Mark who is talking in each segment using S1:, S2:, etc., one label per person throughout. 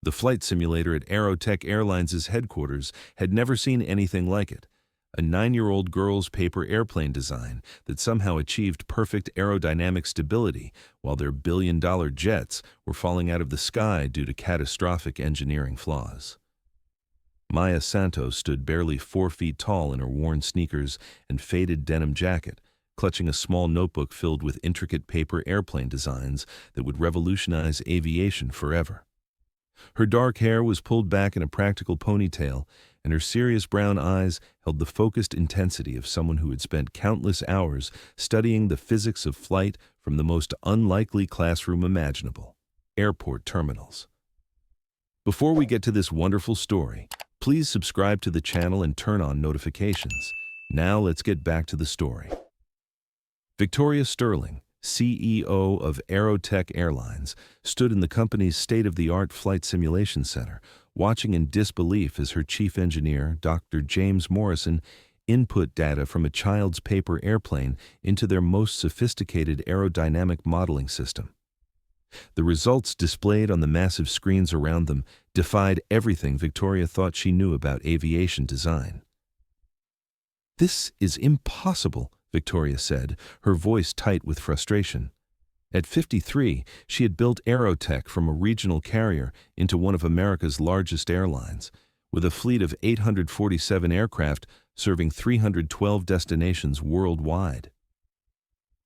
S1: The flight simulator at AeroTech Airlines' headquarters had never seen anything like it. A 9-year-old girl's paper airplane design that somehow achieved perfect aerodynamic stability while their billion-dollar jets were falling out of the sky due to catastrophic engineering flaws. Maya Santos stood barely 4 feet tall in her worn sneakers and faded denim jacket, clutching a small notebook filled with intricate paper airplane designs that would revolutionize aviation forever. Her dark hair was pulled back in a practical ponytail, and her serious brown eyes held the focused intensity of someone who had spent countless hours studying the physics of flight from the most unlikely classroom imaginable: airport terminals. Before we get to this wonderful story, please subscribe to the channel and turn on notifications. Now let's get back to the story. Victoria Sterling, CEO of AeroTech Airlines, stood in the company's state-of-the-art flight simulation center, watching in disbelief as her chief engineer, Dr. James Morrison, input data from a child's paper airplane into their most sophisticated aerodynamic modeling system. The results displayed on the massive screens around them defied everything Victoria thought she knew about aviation design. "This is impossible," Victoria said, her voice tight with frustration. At 53, she had built AeroTech from a regional carrier into one of America's largest airlines, with a fleet of 847 aircraft serving 312 destinations worldwide.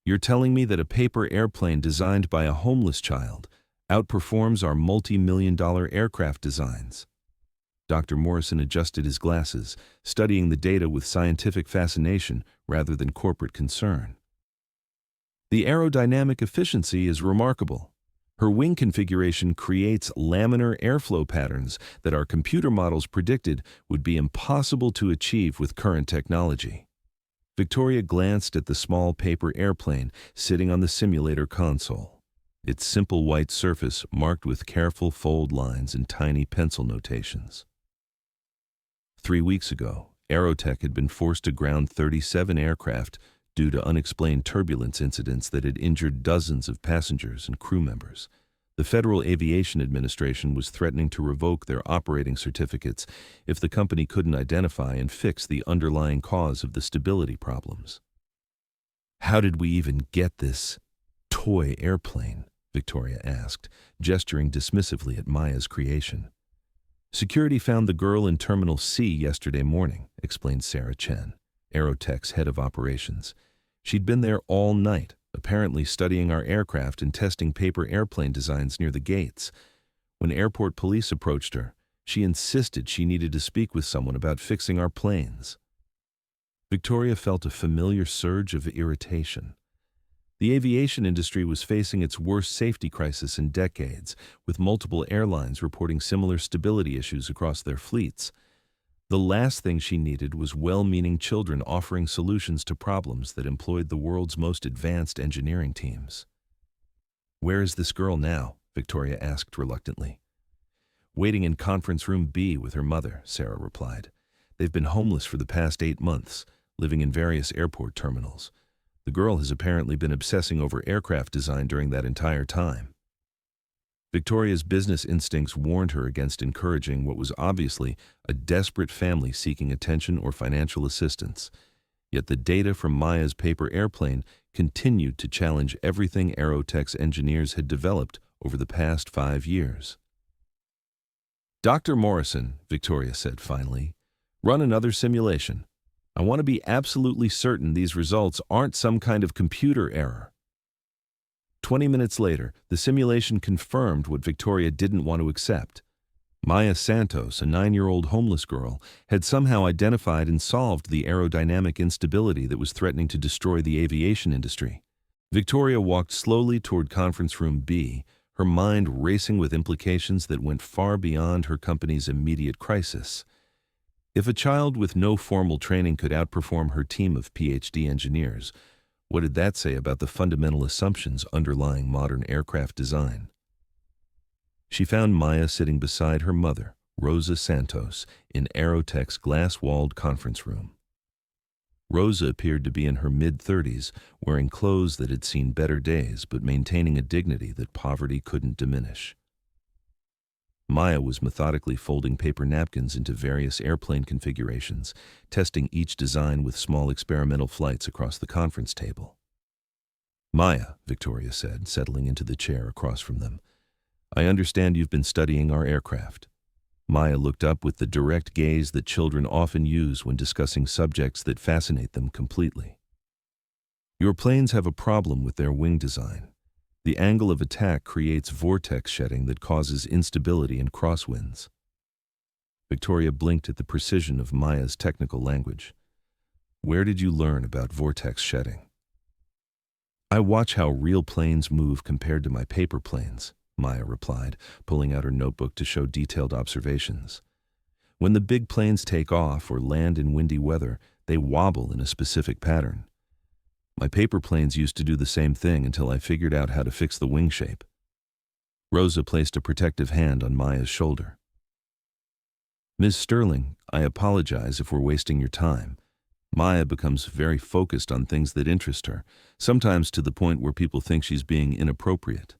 S1: "You're telling me that a paper airplane designed by a homeless child outperforms our multi-million-dollar aircraft designs?" Dr. Morrison adjusted his glasses, studying the data with scientific fascination rather than corporate concern. "The aerodynamic efficiency is remarkable. Her wing configuration creates laminar airflow patterns that our computer models predicted would be impossible to achieve with current technology." Victoria glanced at the small paper airplane sitting on the simulator console, its simple white surface marked with careful fold lines and tiny pencil notations. 3 weeks ago, AeroTech had been forced to ground 37 aircraft due to unexplained turbulence incidents that had injured dozens of passengers and crew members. The Federal Aviation Administration was threatening to revoke their operating certificates if the company couldn't identify and fix the underlying cause of the stability problems. "How did we even get this toy airplane?" Victoria asked, gesturing dismissively at Maya's creation. "Security found the girl in Terminal C yesterday morning," explained Sarah Chen, AeroTech's head of operations. "She'd been there all night, apparently studying our aircraft and testing paper airplane designs near the gates. When airport police approached her, she insisted she needed to speak with someone about fixing our planes." Victoria felt a familiar surge of irritation. The aviation industry was facing its worst safety crisis in decades, with multiple airlines reporting similar stability issues across their fleets. The last thing she needed was well-meaning children offering solutions to problems that employed the world's most advanced engineering teams. "Where is this girl now?" Victoria asked reluctantly. "Waiting in conference room B with her mother," Sarah replied. "They've been homeless for the past 8 months, living in various airport terminals. The girl has apparently been obsessing over aircraft design during that entire time." Victoria's business instincts warned her against encouraging what was obviously a desperate family seeking attention or financial assistance. Yet the data from Maya's paper airplane continued to challenge everything AeroTech's engineers had developed over the past 5 years. "Dr. Morrison," Victoria said finally, "run another simulation. I want to be absolutely certain these results aren't some kind of computer error." 20 minutes later, the simulation confirmed what Victoria didn't want to accept. Maya Santos, a 9-year-old homeless girl, had somehow identified and solved the aerodynamic instability that was threatening to destroy the aviation industry. Victoria walked slowly toward conference room B, her mind racing with implications that went far beyond her company's immediate crisis. If a child with no formal training could outperform her team of PhD engineers, what did that say about the fundamental assumptions underlying modern aircraft design? She found Maya sitting beside her mother, Rosa Santos, in AeroTech's glass-walled conference room. Rosa appeared to be in her mid-30s, wearing clothes that had seen better days but maintaining a dignity that poverty couldn't diminish. Maya was methodically folding paper napkins into various airplane configurations, testing each design with small experimental flights across the conference table. "Maya," Victoria said, settling into the chair across from them, "I understand you've been studying our aircraft." Maya looked up with the direct gaze that children often use when discussing subjects that fascinate them completely. "Your planes have a problem with their wing design. The angle of attack creates vortex shedding that causes instability and crosswinds." Victoria blinked at the precision of Maya's technical language. "Where did you learn about vortex shedding?" "I watch how real planes move compared to my paper planes," Maya replied, pulling out her notebook to show detailed observations. "When the big planes take off or land in windy weather, they wobble in a specific pattern. My paper planes used to do the same thing until I figured out how to fix the wing shape." Rosa placed a protective hand on Maya's shoulder. "Ms. Sterling, I apologize if we're wasting your time." Maya becomes very focused on things that interest her, sometimes to the point where people think she's being inappropriate.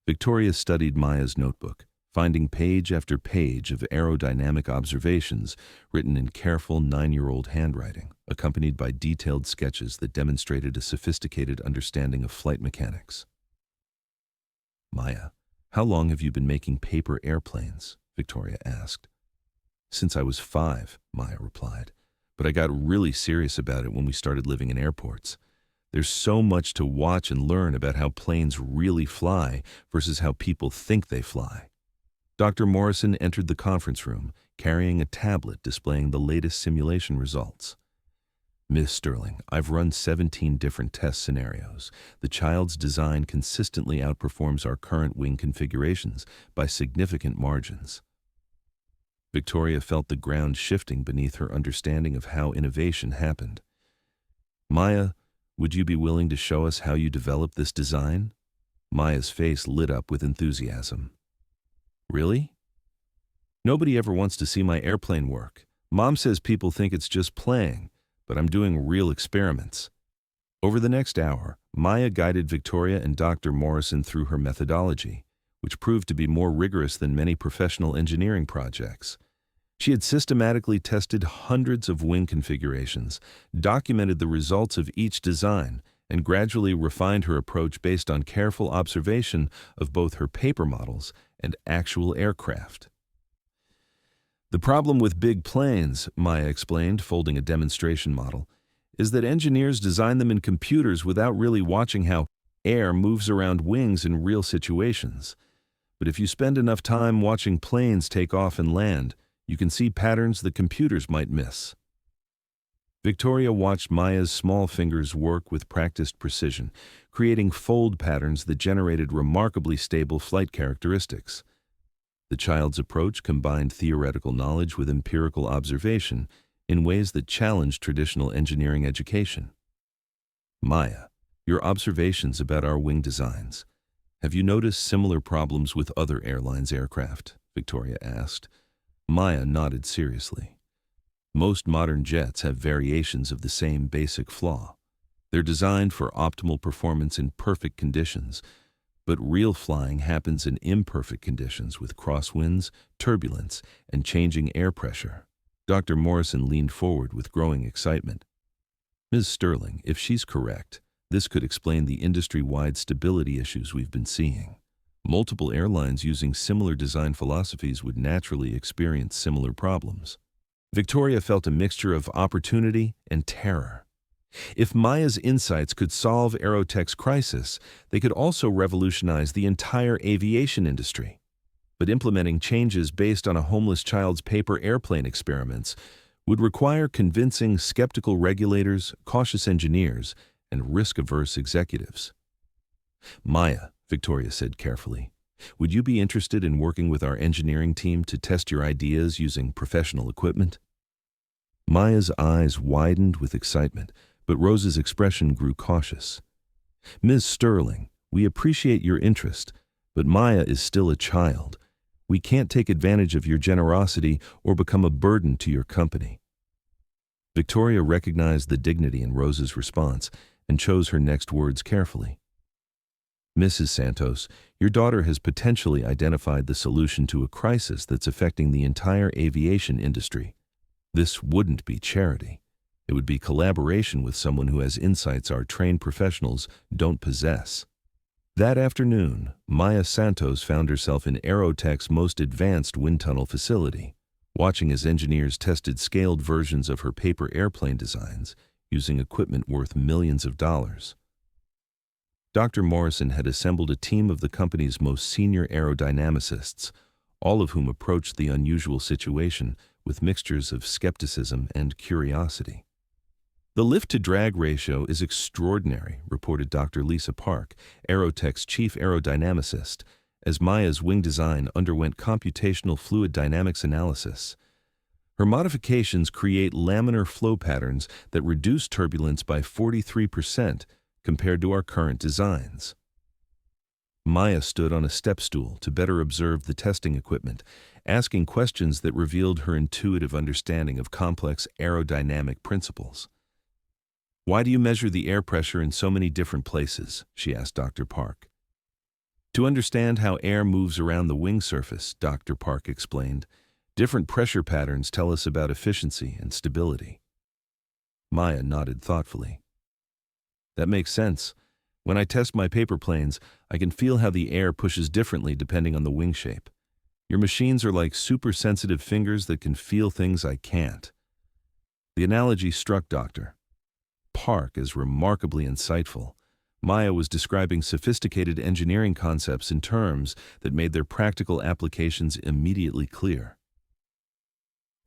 S1: Victoria studied Maya's notebook, finding page after page of aerodynamic observations written in careful 9-year-old handwriting, accompanied by detailed sketches that demonstrated a sophisticated understanding of flight mechanics. "Maya, how long have you been making paper airplanes?" Victoria asked. "Since I was 5, Maya replied, "but I got really serious about it when we started living in airports. There's so much to watch and learn about how planes really fly versus how people think they fly." Dr. Morrison entered the conference room, carrying a tablet displaying the latest simulation results. "Miss Sterling, I've run 17 different test scenarios. The child's design consistently outperforms our current wing configurations by significant margins." Victoria felt the ground shifting beneath her understanding of how innovation happened. "Maya, would you be willing to show us how you developed this design?" Maya's face lit up with enthusiasm. "Really? Nobody ever wants to see my airplane work. Mom says people think it's just playing, but I'm doing real experiments." Over the next hour, Maya guided Victoria and Dr. Morrison through her methodology, which proved to be more rigorous than many professional engineering projects. She had systematically tested hundreds of wing configurations, documented the results of each design, and gradually refined her approach based on careful observation of both her paper models and actual aircraft. "The problem with big planes," Maya explained, folding a demonstration model, "is that engineers design them in computers without really watching how air moves around wings in real situations. But if you spend enough time watching planes take off and land, you can see patterns that computers might miss." Victoria watched Maya's small fingers work with practiced precision, creating fold patterns that generated remarkably stable flight characteristics. The child's approach combined theoretical knowledge with empirical observation in ways that challenged traditional engineering education. "Maya, your observations about our wing designs. Have you noticed similar problems with other airlines' aircraft?" Victoria asked. Maya nodded seriously. "Most modern jets have variations of the same basic flaw. They're designed for optimal performance in perfect conditions, but real flying happens in imperfect conditions with crosswinds, turbulence, and changing air pressure." Dr. Morrison leaned forward with growing excitement. "Ms. Sterling, if she's correct, this could explain the industry-wide stability issues we've been seeing. Multiple airlines using similar design philosophies would naturally experience similar problems." Victoria felt a mixture of opportunity and terror. If Maya's insights could solve AeroTech's crisis, they could also revolutionize the entire aviation industry. But implementing changes based on a homeless child's paper airplane experiments would require convincing skeptical regulators, cautious engineers, and risk-averse executives. "Maya," Victoria said carefully, "would you be interested in working with our engineering team to test your ideas using professional equipment?" Maya's eyes widened with excitement, but Rose's expression grew cautious. "Ms. Sterling, we appreciate your interest, but Maya is still a child. We can't take advantage of your generosity or become a burden to your company." Victoria recognized the dignity in Rose's response and chose her next words carefully. Mrs. Santos, your daughter has potentially identified the solution to a crisis that's affecting the entire aviation industry. This wouldn't be charity. It would be collaboration with someone who has insights our trained professionals don't possess. That afternoon, Maya Santos found herself in AeroTech's most advanced wind tunnel facility, watching as engineers tested scaled versions of her paper airplane designs using equipment worth millions of dollars. Dr. Morrison had assembled a team of the company's most senior aerodynamicists, all of whom approached the unusual situation with mixtures of skepticism and curiosity. The lift-to-drag ratio is extraordinary, reported Dr. Lisa Park, AeroTech's chief aerodynamicist, as Maya's wing design underwent computational fluid dynamics analysis. Her modifications create laminar flow patterns that reduce turbulence by 43% compared to our current designs. Maya stood on a step stool to better observe the testing equipment, asking questions that revealed her intuitive understanding of complex aerodynamic principles. "Why do you measure the air pressure in so many different places?" she asked Dr. Park. "To understand how air moves around the wing surface," Dr. Park explained. "Different pressure patterns tell us about efficiency and stability." Maya nodded thoughtfully. "That makes sense. When I test my paper planes, I can feel how the air pushes differently depending on the wing shape. Your machines are like super sensitive fingers that can feel things I can't." The analogy struck Dr. Park as remarkably insightful. Maya was describing sophisticated engineering concepts in terms that made their practical applications immediately clear.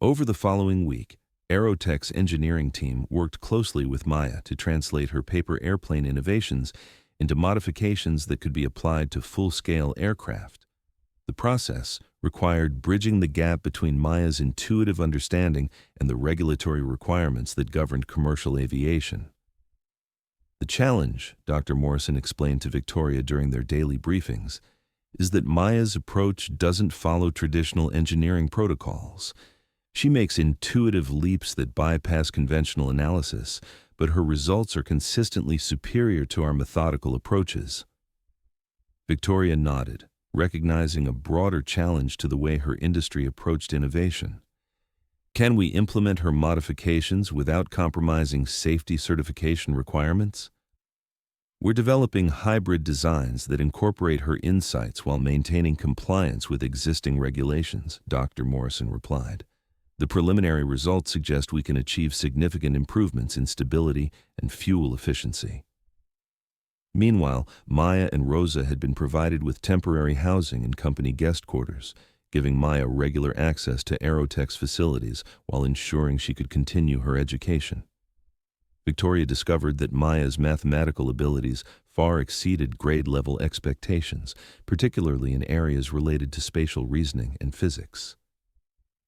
S1: Over the following week, AeroTech's engineering team worked closely with Maya to translate her paper airplane innovations into modifications that could be applied to full-scale aircraft. The process required bridging the gap between Maya's intuitive understanding and the regulatory requirements that governed commercial aviation. The challenge, Dr. Morrison explained to Victoria during their daily briefings, is that Maya's approach doesn't follow traditional engineering protocols. She makes intuitive leaps that bypass conventional analysis, but her results are consistently superior to our methodical approaches. Victoria nodded, recognizing a broader challenge to the way her industry approached innovation. Can we implement her modifications without compromising safety certification requirements? We're developing hybrid designs that incorporate her insights while maintaining compliance with existing regulations, Dr. Morrison replied. The preliminary results suggest we can achieve significant improvements in stability and fuel efficiency. Meanwhile, Maya and Rosa had been provided with temporary housing in company guest quarters, giving Maya regular access to AeroTech's facilities while ensuring she could continue her education. Victoria discovered that Maya's mathematical abilities far exceeded grade-level expectations, particularly in areas related to spatial reasoning and physics.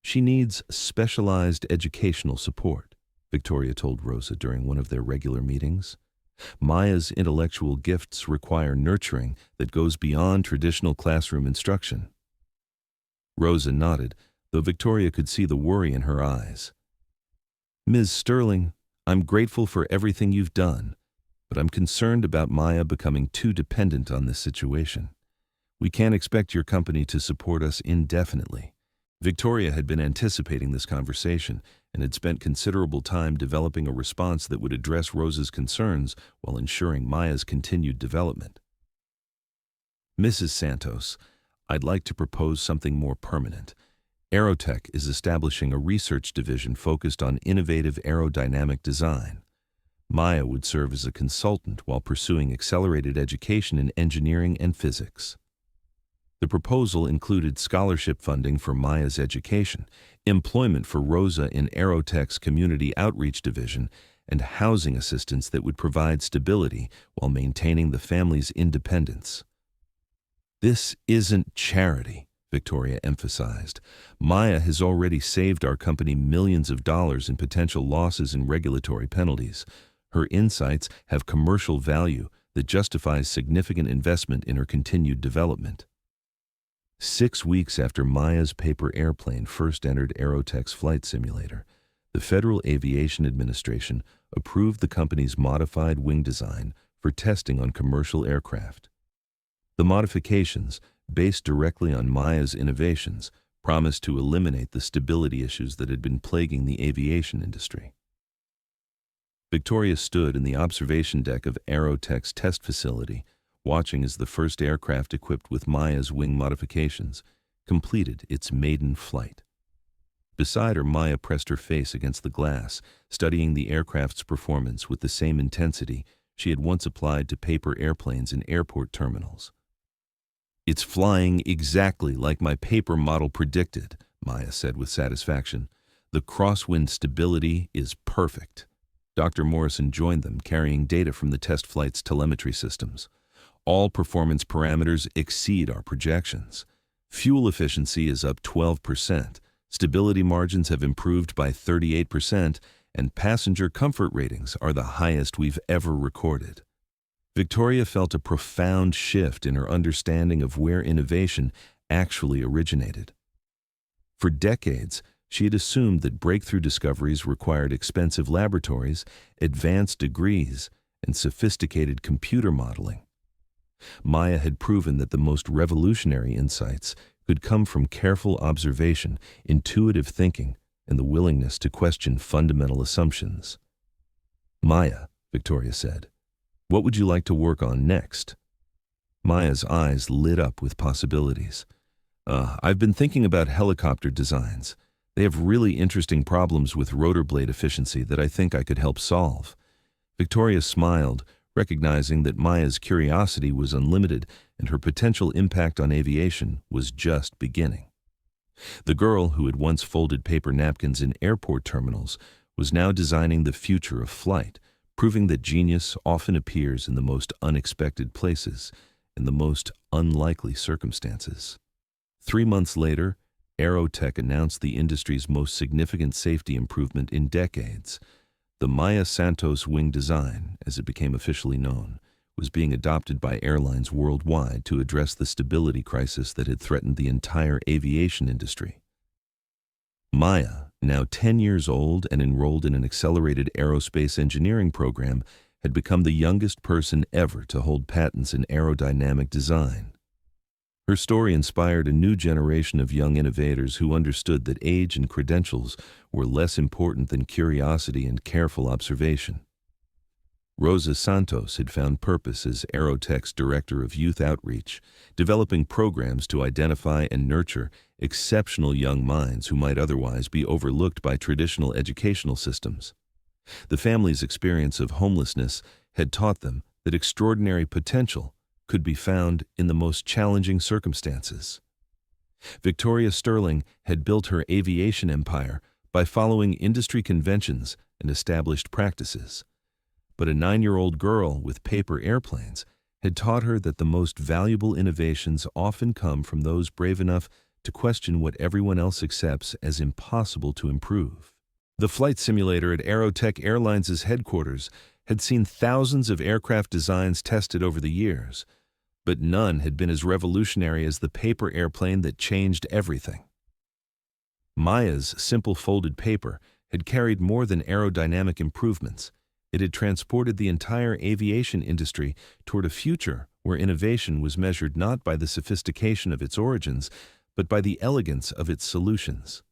S1: "She needs specialized educational support," Victoria told Rosa during one of their regular meetings. "Maya's intellectual gifts require nurturing that goes beyond traditional classroom instruction." Rosa nodded, though Victoria could see the worry in her eyes. "Ms. Sterling, I'm grateful for everything you've done, but I'm concerned about Maya becoming too dependent on this situation. We can't expect your company to support us indefinitely." Victoria had been anticipating this conversation and had spent considerable time developing a response that would address Rosa's concerns while ensuring Maya's continued development. "Mrs. Santos, I'd like to propose something more permanent. AeroTech is establishing a research division focused on innovative aerodynamic design. Maya would serve as a consultant while pursuing accelerated education in engineering and physics." The proposal included scholarship funding for Maya's education, employment for Rosa in AeroTech's community outreach division, and housing assistance that would provide stability while maintaining the family's independence. "This isn't charity," Victoria emphasized. "Maya has already saved our company millions of dollars in potential losses and regulatory penalties. Her insights have commercial value that justifies significant investment in her continued development." 6 weeks after Maya's paper airplane first entered AeroTech's flight simulator, the Federal Aviation Administration approved the company's modified wing design for testing on commercial aircraft. The modifications, based directly on Maya's innovations, promised to eliminate the stability issues that had been plaguing the aviation industry. Victoria stood in the observation deck of AeroTech's test facility, watching as the first aircraft equipped with Maya's wing modifications completed its maiden flight. Beside her, Maya pressed her face against the glass, studying the aircraft's performance with the same intensity she had once applied to paper airplanes in airport terminals. "It's flying exactly like my paper model predicted," Maya said with satisfaction. "The crosswind stability is perfect." Dr. Morrison joined them, carrying data from the test flight's telemetry systems. "All performance parameters exceed our projections. Fuel efficiency is up 12%, stability margins have improved by 38%, and passenger comfort ratings are the highest we've ever recorded." Victoria felt a profound shift in her understanding of where innovation actually originated. For decades, she had assumed that breakthrough discoveries required expensive laboratories, advanced degrees, and sophisticated computer modeling. Maya had proven that the most revolutionary insights could come from careful observation, intuitive thinking, and the willingness to question fundamental assumptions. "Maya," Victoria said, "what would you like to work on next?" Maya's eyes lit up with possibilities. I've been thinking about helicopter designs. They have really interesting problems with rotor blade efficiency that I think I could help solve." Victoria smiled, recognizing that Maya's curiosity was unlimited and her potential impact on aviation was just beginning. The girl who had once folded paper napkins in airport terminals was now designing the future of flight, proving that genius often appears in the most unexpected places, in the most unlikely circumstances. 3 months later, AeroTech announced the industry's most significant safety improvement in decades. The Maya Santos wing design, as it became officially known, was being adopted by airlines worldwide to address the stability crisis that had threatened the entire aviation industry. Maya, now 10 years old and enrolled in an accelerated aerospace engineering program, had become the youngest person ever to hold patents in aerodynamic design. Her story inspired a new generation of young innovators who understood that age and credentials were less important than curiosity and careful observation. Rosa Santos had found purpose as AeroTech's Director of Youth Outreach, developing programs to identify and nurture exceptional young minds who might otherwise be overlooked by traditional educational systems. The family's experience of homelessness had taught them that extraordinary potential could be found in the most challenging circumstances. Victoria Sterling had built her aviation empire by following industry conventions and established practices. But a 9-year-old girl with paper airplanes had taught her that the most valuable innovations often come from those brave enough to question what everyone else accepts as impossible to improve. The flight simulator at AeroTech Airlines' headquarters had seen thousands of aircraft designs tested over the years, but none had been as revolutionary as the paper airplane that changed everything. Maya's simple folded paper had carried more than aerodynamic improvements. It had transported the entire aviation industry toward a future where innovation was measured not by the sophistication of its origins, but by the elegance of its solutions.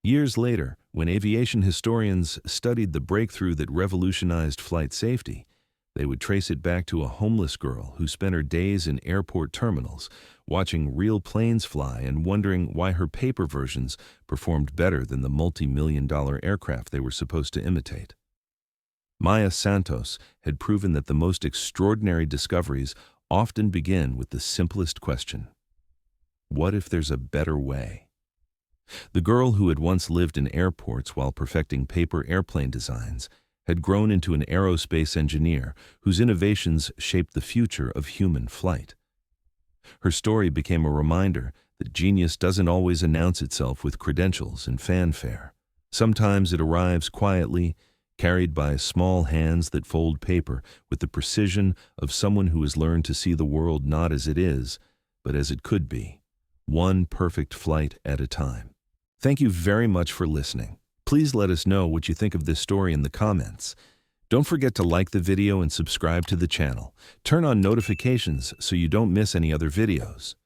S1: Years later, when aviation historians studied the breakthrough that revolutionized flight safety, they would trace it back to a homeless girl who spent her days in airport terminals, watching real planes fly and wondering why her paper versions performed better than the multi-million-dollar aircraft they were supposed to imitate. Maya Santos had proven that the most extraordinary discoveries often begin with the simplest question: what if there's a better way? The girl who had once lived in airports while perfecting paper airplane designs had grown into an aerospace engineer whose innovations shaped the future of human flight. Her story became a reminder that genius doesn't always announce itself with credentials and fanfare. Sometimes it arrives quietly, carried by small hands that fold paper with the precision of someone who has learned to see the world not as it is, but as it could be, one perfect flight at a time. Thank you very much for listening. Please let us know what you think of this story in the comments. Don't forget to like the video and subscribe to the channel. Turn on notifications so you don't miss any other videos.